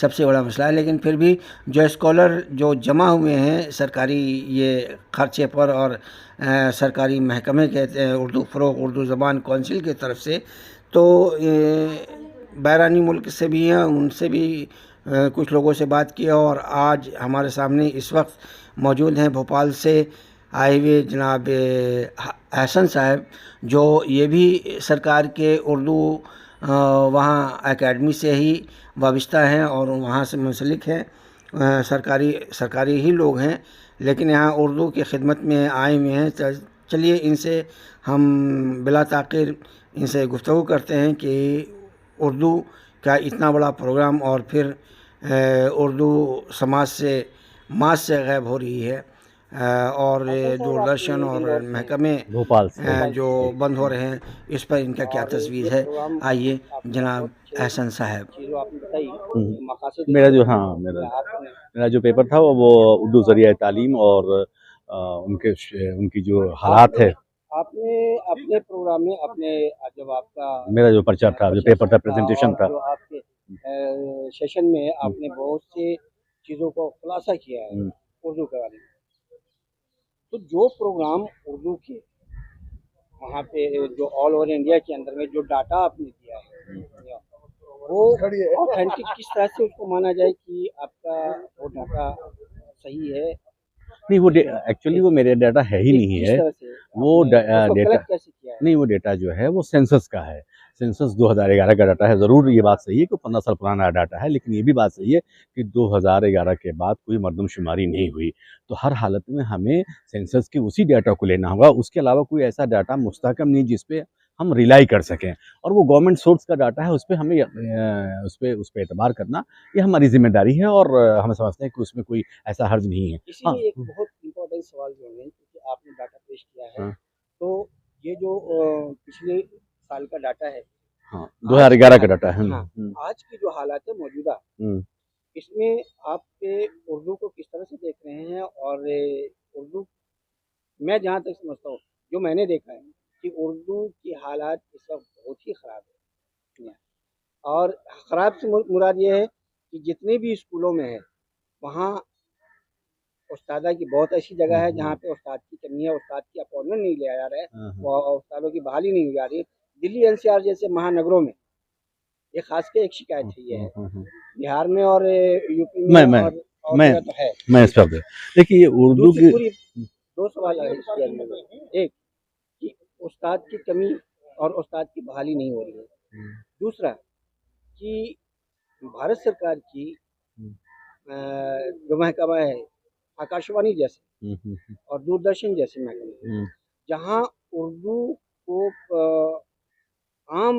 سب سے بڑا مسئلہ ہے. لیکن پھر بھی جو اسکالر جو جمع ہوئے ہیں سرکاری یہ خرچے پر اور سرکاری محکمے کے اردو فروغ اردو زبان کونسل کی طرف سے، تو بیرونی ملک سے بھی ہیں، ان سے بھی کچھ لوگوں سے بات کیا، اور آج ہمارے سامنے اس وقت موجود ہیں بھوپال سے آئے ہوئے جناب احسن صاحب، جو یہ بھی سرکار کے اردو وہاں اکیڈمی سے ہی وابستہ ہیں اور وہاں سے منسلک ہیں، سرکاری ہی لوگ ہیں، لیکن یہاں اردو کی خدمت میں آئے ہوئے ہیں. چلیے ان سے ہم بلا تاخیر ان سے گفتگو کرتے ہیں کہ اردو کا اتنا بڑا پروگرام اور پھر اردو سماج سے ماس سے غائب ہو رہی ہے، اور دوردرشن اور محکمے بھوپال سے جو بند ہو رہے ہیں، اس پر ان کا کیا تصویر ہے. آئیے جناب احسن صاحب. میرا جو پیپر تھا وہ اردو ذریعہ تعلیم اور ان کی جو حالات ہے. آپ نے اپنے پروگرام میں جب آپ کا میرا جو پرچہ تھا، جو پیپر تھا، پریزنٹیشن تھا، جو آپ کے سیشن میں آپ نے بہت سے چیزوں کو خلاصہ کیا ہے اردو کے بارے میں. تو جو پروگرام اردو کے وہاں پہ جو آل اوور انڈیا کے اندر میں جو ڈاٹا آپ نے دیا ہے، وہ آتھینٹک کس طرح سے اس کو مانا جائے کہ آپ کا وہ ڈاٹا صحیح ہے؟ نہیں، وہ ایکچولی وہ میرا ڈیٹا ہے ہی نہیں ہے. وہ ڈیٹا نہیں، وہ ڈیٹا جو ہے وہ سینسس کا ہے. سینسس 2011 کا ڈاٹا ہے. ضرور یہ بات صحیح ہے کہ 15 سال پرانا ڈاٹا ہے، لیکن یہ بھی بات صحیح ہے کہ 2011 کے بعد کوئی مردم شماری نہیں ہوئی. تو ہر حالت میں ہمیں سینسس کے اسی ڈیٹا کو لینا ہوگا. اس کے علاوہ کوئی ایسا ڈاٹا مستحکم نہیں جس پہ ہم ریلائی کر سکیں، اور وہ گورنمنٹ سورس کا ڈاٹا ہے. اس پہ ہمیں اس پہ اعتبار کرنا یہ ہماری ذمہ داری ہے، اور ہم سمجھتے ہیں کہ اس میں کوئی ایسا حرج نہیں ہے. اسی لیے ایک بہت امپورٹنٹ سوال جو ہے، کیونکہ آپ نے ڈاٹا پیش کیا ہے، تو یہ جو پچھلے سال کا ڈاٹا ہے، 2011 کا ڈاٹا ہے، آج کی جو حالات ہے موجودہ، اس میں آپ کے اردو کو کس طرح سے دیکھ رہے ہیں؟ اور اردو میں جہاں تک سمجھتا ہوں، جو میں نے دیکھا ہے کہ اردو کی حالات اس وقت بہت ہی خراب ہے. اور خراب سے مراد یہ ہے کہ جتنے بھی اسکولوں میں ہے وہاں استادہ کی بہت ایسی جگہ ہے جہاں پہ استاد کی کمی ہے، استاد کی اپائنٹمنٹ نہیں لیا جا رہا ہے، وہ استادوں کی بحالی نہیں ہو جا رہی ہے. دلی NCR جیسے مہانگروں میں یہ خاص کے ایک شکایت ہے. بہار میں اور یو پی میں اس پر دیکھیے اردو کی دو سوال ہے اس کے اندر. ایک کہ استاد کی کمی اور استاد کی بحالی نہیں ہو رہی ہے. دوسرا کہ بھارت سرکار کی جو محکمہ ہے آکاشوانی جیسے اور دوردرشن جیسے محکمے، جہاں اردو کو عام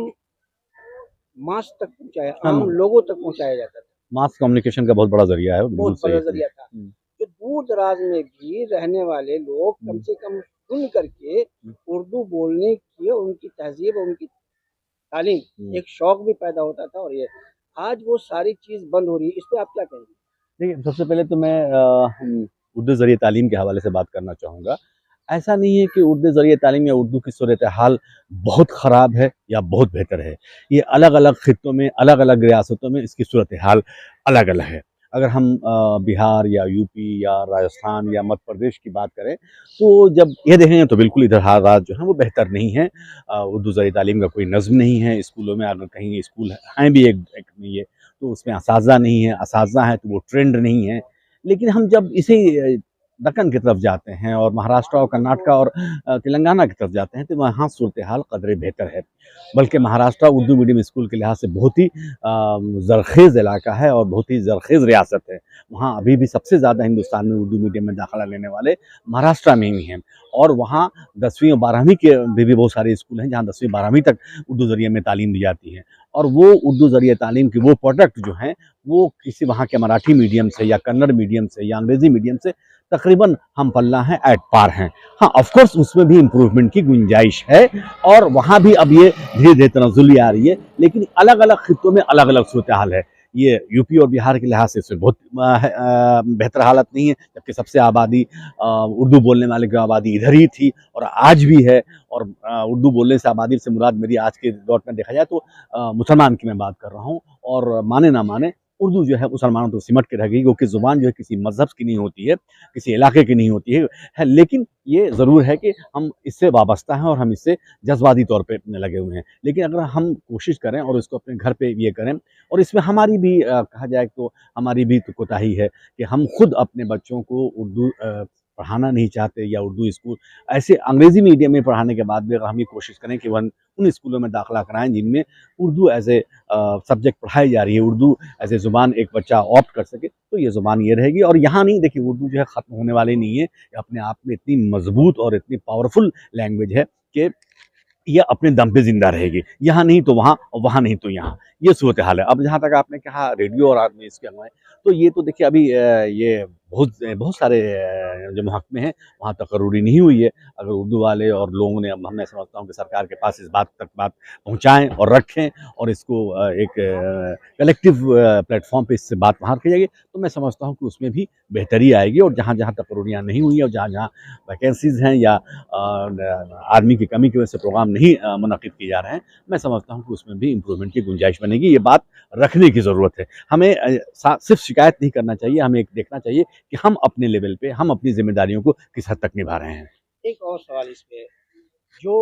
ماس تک پہنچایا، عام لوگوں تک پہنچایا جاتا تھا. ماس کمیونیکیشن کا بہت بڑا ذریعہ ہے، بہت بڑا ذریعہ تھا. جو دور دراز میں بھی رہنے والے لوگ کم سے کم سن کر کے اردو بولنے کی، ان کی تہذیب، ان کی تعلیم، ایک شوق بھی پیدا ہوتا تھا. اور یہ آج وہ ساری چیز بند ہو رہی ہے. اس پہ آپ کیا کہیں گے؟ دیکھیے، سب سے پہلے تو میں اردو ذریعہ تعلیم کے حوالے سے بات کرنا چاہوں گا. ایسا نہیں ہے کہ اردو ذریعہ تعلیم یا اردو کی صورتحال بہت خراب ہے یا بہت بہتر ہے. یہ الگ الگ خطوں میں، الگ الگ ریاستوں میں اس کی صورتحال الگ الگ ہے. اگر ہم بہار یا یو پی یا راجستھان یا مدھیہ پردیش کی بات کریں تو جب یہ دیکھیں گے تو بالکل ادھر حالات جو ہیں وہ بہتر نہیں ہیں. اردو ذریعہ تعلیم کا کوئی نظم نہیں ہے. اسکولوں میں اگر کہیں اسکول ہیں بھی ایک نہیں ہے تو اس میں اساتذہ نہیں ہے، اساتذہ ہیں تو وہ ٹرینڈ نہیں ہے. لیکن ہم جب اسی دکن کی طرف جاتے ہیں اور مہاراشٹر اور کرناٹکا اور تلنگانہ کی طرف جاتے ہیں تو وہاں صورتحال قدرے بہتر ہے. بلکہ مہاراشٹر اردو میڈیم اسکول کے لحاظ سے بہت ہی زرخیز علاقہ ہے اور بہت ہی زرخیز ریاست ہے. وہاں ابھی بھی سب سے زیادہ ہندوستان میں اردو میڈیم میں داخلہ لینے والے مہاراشٹر میں ہی ہیں. اور وہاں 10ویں اور 12ویں کے بھی بہت سارے اسکول ہیں جہاں 10ویں 12ویں تک اردو ذریعے میں تعلیم دی جاتی ہے. اور وہ اردو ذریعہ تعلیم کی وہ پروڈکٹ جو ہیں وہ کسی وہاں کے مراٹھی میڈیم سے یا کنڑ میڈیم سے یا انگریزی میڈیم سے تقریباً ہم پلہ ہیں، ایٹ پار ہیں. ہاں آف کورس اس میں بھی امپروومنٹ کی گنجائش ہے اور وہاں بھی اب یہ دھیرے دھیرے تنزلی آ رہی ہے. لیکن الگ الگ خطوں میں الگ الگ صورتحال ہے. یہ یو پی اور بہار کے لحاظ سے بہت بہتر حالت نہیں ہے، جبکہ سب سے آبادی اردو بولنے والے کی آبادی ادھر ہی تھی اور آج بھی ہے. اور اردو بولنے سے آبادی سے مراد میری آج کے دور میں دیکھا جائے تو مسلمان کی میں بات کر رہا ہوں. اور مانے نہ مانے اردو جو ہے مسلمانوں تو سمٹ کے رہ گئی، کیونکہ زبان جو ہے کسی مذہب کی نہیں ہوتی ہے، کسی علاقے کی نہیں ہوتی ہے، لیکن یہ ضرور ہے کہ ہم اس سے وابستہ ہیں اور ہم اس سے جذباتی طور پہ لگے ہوئے ہیں، لیکن اگر ہم کوشش کریں اور اس کو اپنے گھر پہ یہ کریں، اور اس میں ہماری بھی کہا جائے تو ہماری بھی تو کوتاہی ہے کہ ہم خود اپنے بچوں کو اردو پڑھانا نہیں چاہتے، یا اردو اسکول ایسے انگریزی میڈیم میں پڑھانے کے بعد بھی اگر ہم یہ کوشش کریں کہ وہ ان اسکولوں میں داخلہ کرائیں جن میں اردو ایز اے سبجیکٹ پڑھائی جا رہی ہے، اردو ایز اے زبان ایک بچہ آپٹ کر سکے، تو یہ زبان یہ رہے گی۔ اور یہاں نہیں، دیکھیے اردو جو ہے ختم ہونے والی نہیں ہے، یہ اپنے آپ میں اتنی مضبوط اور اتنی پاورفل لینگویج ہے کہ یہ اپنے دم پہ زندہ رہے گی، یہاں نہیں تو وہاں اور وہاں نہیں تو یہاں، یہ صورتحال ہے۔ اب جہاں تک آپ نے کہا ریڈیو اور آدمی اس کے ہمائے، تو یہ تو دیکھیے ابھی یہ بہت سارے جو محکمے ہیں وہاں تقرری نہیں ہوئی ہے، اگر اردو والے اور لوگوں نے، اب میں سمجھتا ہوں کہ سرکار کے پاس اس بات پہنچائیں اور رکھیں اور اس کو ایک کلیکٹیو پلیٹ فارم پہ اس سے بات باہر کی جائے گی، تو میں سمجھتا ہوں کہ اس میں بھی بہتری آئے گی، اور جہاں جہاں تقرریاں نہیں ہوئی ہیں اور جہاں جہاں ویکینسیز ہیں یا آدمی کی کمی کی وجہ سے پروگرام نہیں منعقد کیے جا رہے ہیں، میں سمجھتا ہوں کہ اس میں بھی امپرومنٹ کی گنجائش بنے گی۔ یہ بات رکھنے کی ضرورت ہے، ہمیں صرف شکایت نہیں کرنا چاہیے، ہمیں ایک دیکھنا چاہیے کہ ہم اپنے لیول پہ ہم اپنی ذمہ داریوں کو کس حد تک نبھا رہے ہیں۔ ایک اور سوال اس پہ، جو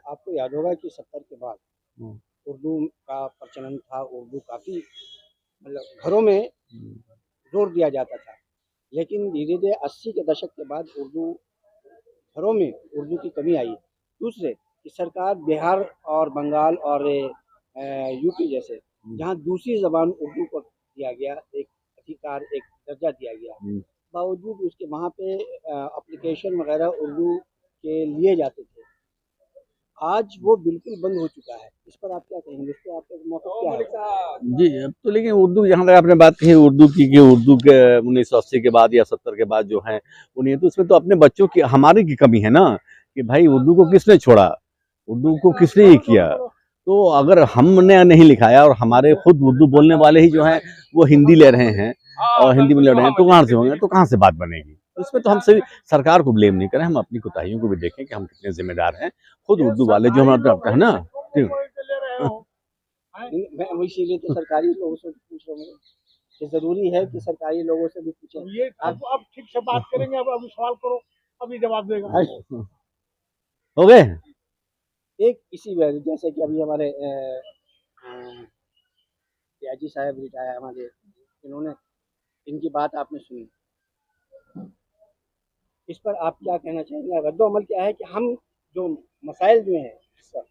آپ کو یاد ہوگا کہ 70 کے بعد اردو کا پرچلن تھا، اردو کافی مطلب گھروں میں زور دیا جاتا تھا، لیکن دھیرے دھیرے 80 کے دشک کے بعد اردو گھروں میں اردو کی کمی آئی۔ دوسرے کہ سرکار بہار اور بنگال اور یو پی جیسے جہاں دوسری زبان اردو کو دیا گیا، ایک ادھیکار، ایک درجہ دیا گیا، باوجود اس کے وہاں پہ اپلیکیشن وغیرہ اردو کے لیے جاتے تھے، آج وہ بالکل بند ہو چکا ہے۔ اس پر آپ کیا کہیں گے؟ اس پہ آپ کا موقف کیا ہے؟ جی اب تو لیکن اردو جہاں تک آپ نے بات کہی اردو کی کہ اردو کے 1980 کے بعد یا 70 کے بعد جو ہیں انہیں، تو اس میں تو اپنے بچوں کی ہماری کی کمی ہے نا، کہ بھائی اردو کو کس نے چھوڑا، اردو کو کس نے یہ کیا؟ تو اگر ہم نے نہیں لکھایا اور ہمارے خود اردو بولنے والے ہی جو ہیں وہ ہندی لے رہے ہیں اور ہندی میں لے رہے ہیں، تو کہاں سے ہوں گے، تو کہاں سے بات بنے گی؟ اس میں تو ہم صرف سرکار کو بلیم نہیں کریں، ہم اپنی کوتاہیوں کو بھی دیکھیں کہ ہم کتنے ذمہ دار ہیں، خود اردو والے جو ہمارے ہے نا۔ میں اسی لیے تو سرکاری لوگوں سے پوچھ رہا ہوں کہ ضروری ہے کہ سرکاری لوگوں سے بھی پوچھیں۔ اب ٹھیک سے بات کریں گے، اب سوال کرو، ابھی جواب دے گا۔ ہو گئے ایک اسی وجہ جیسے کہ ابھی ہمارے ریاضی صاحب ریٹائر ہمارے، انہوں نے، ان کی بات آپ نے سنی، اس پر آپ کیا کہنا چاہیں گے؟ رد و عمل کیا ہے کہ ہم جو مسائل جو ہیں اس وقت،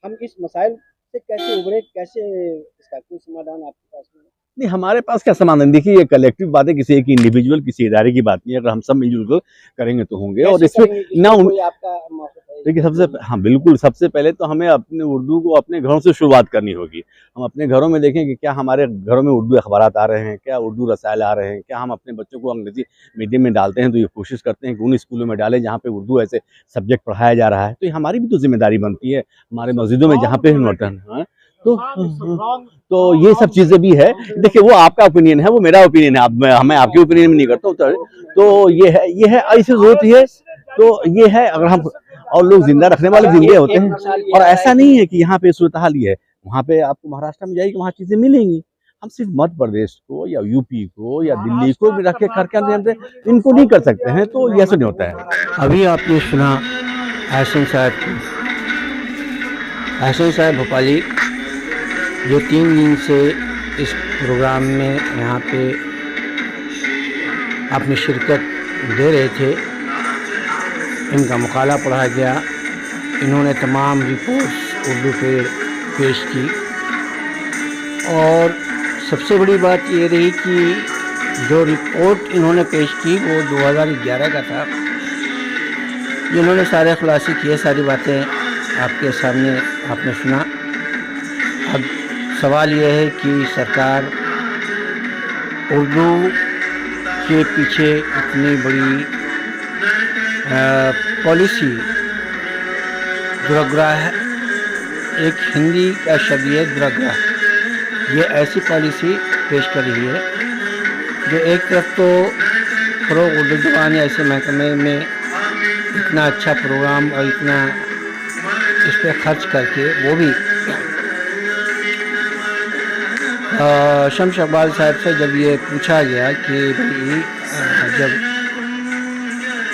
ہم اس مسائل سے کیسے ابھرے، کیسے اس کا کوئی سمادھان آپ کے پاس میں؟ نہیں، ہمارے پاس کیا سمادھان؟ دیکھیے یہ کلیکٹیو بات ہے، کسی ایک انڈیویجول کسی ادارے کی بات نہیں ہے، اگر ہم سب مل جل کر کریں گے تو ہوں گے، اور اس میں نہ آپ کا موقف ہے؟ دیکھیے سب سے ہاں بالکل، سب سے پہلے تو ہمیں اپنے اردو کو اپنے گھروں سے شروعات کرنی ہوگی۔ ہم اپنے گھروں میں دیکھیں کہ کیا ہمارے گھروں میں اردو اخبارات آ رہے ہیں، کیا اردو رسائل آ رہے ہیں، کیا ہم اپنے بچوں کو انگریزی میڈیم میں ڈالتے ہیں تو یہ کوشش کرتے ہیں کہ ان اسکولوں میں ڈالیں جہاں پہ اردو ایسے سبجیکٹ پڑھایا جا رہا ہے، تو یہ ہماری بھی تو ذمہ داری بنتی ہے، ہمارے مسجدوں میں جہاں پہ تو یہ سب چیزیں بھی ہے۔ دیکھیے وہ آپ کا اوپینین ہے، وہ میرا اوپینین ہے، میں آپ کے اوپینین میں نہیں کرتا ہوں، تو یہ ہے ایسی ضرورت ہے، تو یہ ہے اگر ہم اور لوگ زندہ رکھنے والے زندے ہوتے ہیں، اور ایسا نہیں ہے کہ یہاں پہ صورتحال یہ ہے، وہاں پہ آپ کو مہاراشٹر میں جائے گی وہاں چیزیں ملیں گی، ہم صرف مدھیہ پردیش کو یا یو پی کو یا دلی کو بھی رکھ کے کر کے ان کو نہیں کر سکتے ہیں، تو یہ ایسا نہیں ہوتا ہے۔ ابھی آپ نے سنا احسن صاحب کو، احسن صاحب بھوپالی، جو 3 دن سے اس پروگرام میں یہاں پہ اپنی شرکت دے رہے تھے، ان کا مقالہ پڑھا گیا، انہوں نے تمام رپورٹس اردو پہ پیش کی، اور سب سے بڑی بات یہ رہی کہ جو رپورٹ انہوں نے پیش کی وہ 2011 کا تھا، انہوں نے سارے خلاصے کیے، ساری باتیں آپ کے سامنے آپ نے سنا۔ اب سوال یہ ہے کہ سرکار اردو کے پیچھے اتنی بڑی پالیسی درگراہ، ایک ہندی کا شبد ہے درگراہ، یہ ایسی پالیسی پیش کر رہی ہے جو ایک طرف تو فروغ اردو زبان ایسے محکمے میں اتنا اچھا پروگرام اور اتنا اس پہ خرچ کر کے وہ بھی شمس اقبال صاحب سے جب یہ پوچھا گیا کہ بھئی جب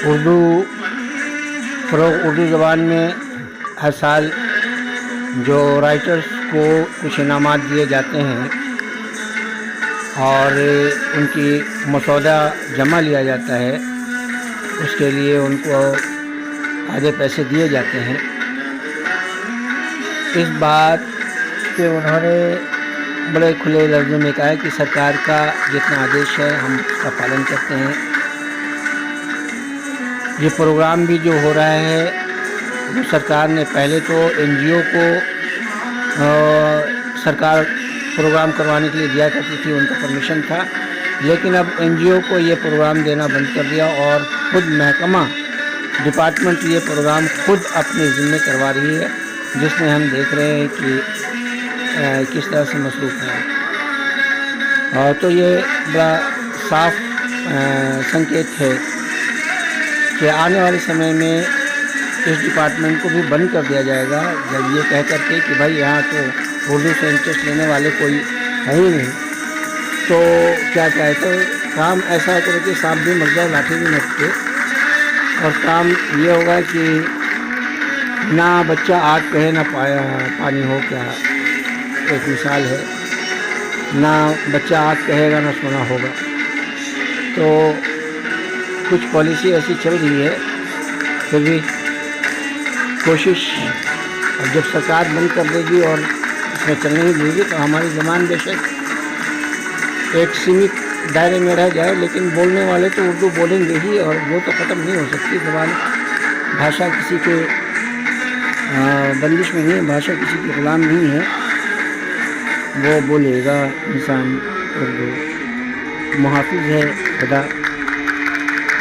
اردو زبان میں ہر سال جو رائٹرز کو کچھ انعامات دیے جاتے ہیں اور ان کی مسودہ جمع لیا جاتا ہے، اس کے لیے ان کو آدھے پیسے دیے جاتے ہیں، اس بات پہ انہوں نے بڑے کھلے لفظوں میں کہا کہ سرکار کا جتنا آدیش ہے ہم اس کا پالن کرتے ہیں۔ یہ پروگرام بھی جو ہو رہا ہے وہ سرکار نے پہلے تو این جی او کو سرکار پروگرام کروانے کے لیے دیا کرتی تھی، ان کا پرمیشن تھا، لیکن اب این جی او کو یہ پروگرام دینا بند کر دیا اور خود محکمہ ڈپارٹمنٹ یہ پروگرام خود اپنے ذمے کروا رہی ہے، جس میں ہم دیکھ رہے ہیں کہ کس طرح سے مصروف ہیں۔ اور تو یہ بڑا صاف سنکیت ہے کہ آنے والے سمے میں اس ڈپارٹمنٹ کو بھی بند کر دیا جائے گا، جب یہ کہہ کر کے کہ بھائی یہاں تو اردو سے انٹرسٹ لینے والے کوئی ہے ہی نہیں، تو کیا کہے تو کام ایسا کرو کہ سانپ بھی مر جائے لاٹھی بھی نہ ٹوٹے، اور کام یہ ہوگا کہ نہ بچہ آگ کہے نہ پانی ہو، کیا ایک مثال ہے، نہ بچہ آگ کہے گا نہ سونا ہوگا۔ تو کچھ پالیسی ایسی چل رہی ہے، پھر بھی کوشش جب سرکار بند کر دے گی اور اس میں چلنے ہی دے گی تو ہماری زبان بے شک ایک سیمت دائرے میں رہ جائے، لیکن بولنے والے تو اردو بولیں گے ہی، اور وہ تو ختم نہیں ہو سکتی زبان۔ بھاشا کسی کے بندش میں نہیں ہے، بھاشا کسی کے غلام نہیں ہے، وہ بولے گا انسان اردو۔ محافظ ہے خدا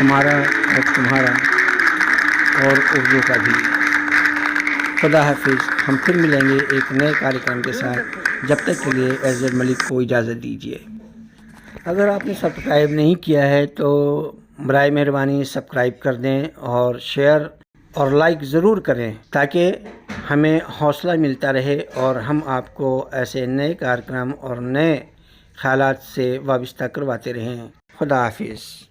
ہمارا اور تمہارا اور اردو کا بھی۔ خدا حافظ، ہم پھر ملیں گے ایک نئے کاریہ کے ساتھ، جب تک کے لیے ایزر ملک کو اجازت دیجیے۔ اگر آپ نے سبسکرائب نہیں کیا ہے تو برائے مہربانی سبسکرائب کر دیں اور شیئر اور لائک ضرور کریں، تاکہ ہمیں حوصلہ ملتا رہے اور ہم آپ کو ایسے نئے کارکرم اور نئے خیالات سے وابستہ کرواتے رہیں۔ خدا حافظ۔